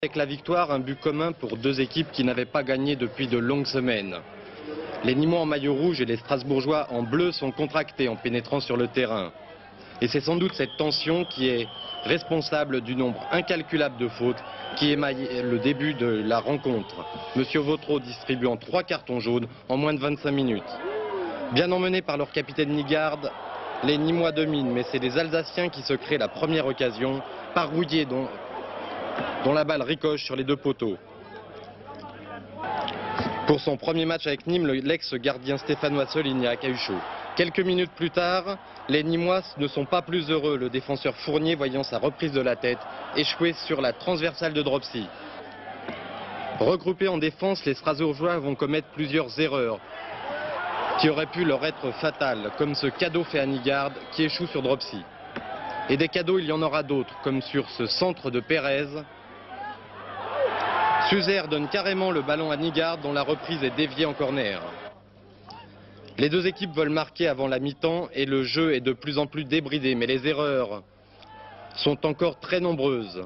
Avec la victoire, un but commun pour deux équipes qui n'avaient pas gagné depuis de longues semaines. Les Nîmois en maillot rouge et les Strasbourgeois en bleu sont contractés en pénétrant sur le terrain. Et c'est sans doute cette tension qui est responsable du nombre incalculable de fautes qui émaille le début de la rencontre. Monsieur Vautreau distribuant 3 cartons jaunes en moins de 25 minutes. Bien emmenés par leur capitaine Nigard, les Nîmois dominent, mais c'est les Alsaciens qui se créent la première occasion, par Rouillet dont la balle ricoche sur les deux poteaux. Pour son premier match avec Nîmes, l'ex-gardien stéphanois Solignac a eu chaud. Quelques minutes plus tard, les Nîmois ne sont pas plus heureux, le défenseur Fournier voyant sa reprise de la tête échouer sur la transversale de Dropsy. Regroupés en défense, les Strasbourgeois vont commettre plusieurs erreurs qui auraient pu leur être fatales, comme ce cadeau fait à Nigard qui échoue sur Dropsy. Et des cadeaux, il y en aura d'autres, comme sur ce centre de Pérez. Suzer donne carrément le ballon à Nigard dont la reprise est déviée en corner. Les deux équipes veulent marquer avant la mi-temps et le jeu est de plus en plus débridé, mais les erreurs sont encore très nombreuses.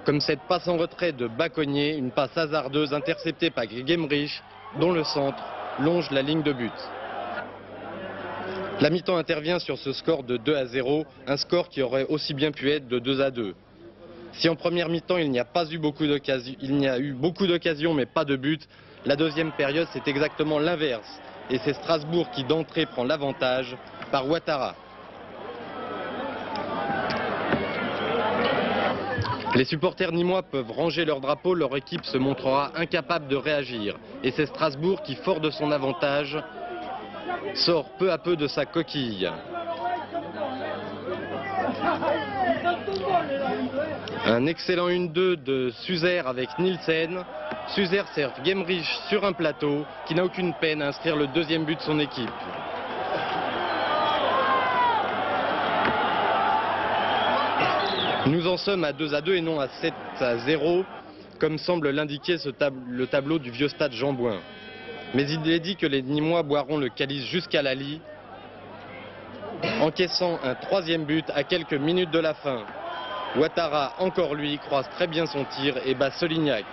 Comme cette passe en retrait de Baconnier, une passe hasardeuse interceptée par Gemrich, dont le centre longe la ligne de but. La mi-temps intervient sur ce score de 2-0, un score qui aurait aussi bien pu être de 2-2. Si en première mi-temps il n'y a eu beaucoup d'occasions mais pas de but, la deuxième période c'est exactement l'inverse. Et c'est Strasbourg qui d'entrée prend l'avantage par Ouattara. Les supporters nîmois peuvent ranger leur drapeau, leur équipe se montrera incapable de réagir. Et c'est Strasbourg qui, fort de son avantage, sort peu à peu de sa coquille. Un excellent 1-2 de Suzer avec Nielsen. Suzer sert Gemrich sur un plateau qui n'a aucune peine à inscrire le deuxième but de son équipe. Nous en sommes à 2-2 et non à 7-0 comme semble l'indiquer le tableau du vieux stade Jean Bouin. Mais il est dit que les Nîmois boiront le calice jusqu'à la lie, encaissant un troisième but à quelques minutes de la fin. Ouattara, encore lui, croise très bien son tir et bat Solignac.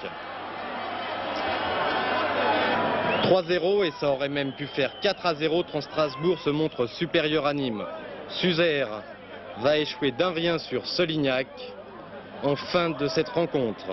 3-0 et ça aurait même pu faire 4-0 tant Strasbourg se montre supérieur à Nîmes. Suzer va échouer d'1-rien sur Solignac en fin de cette rencontre.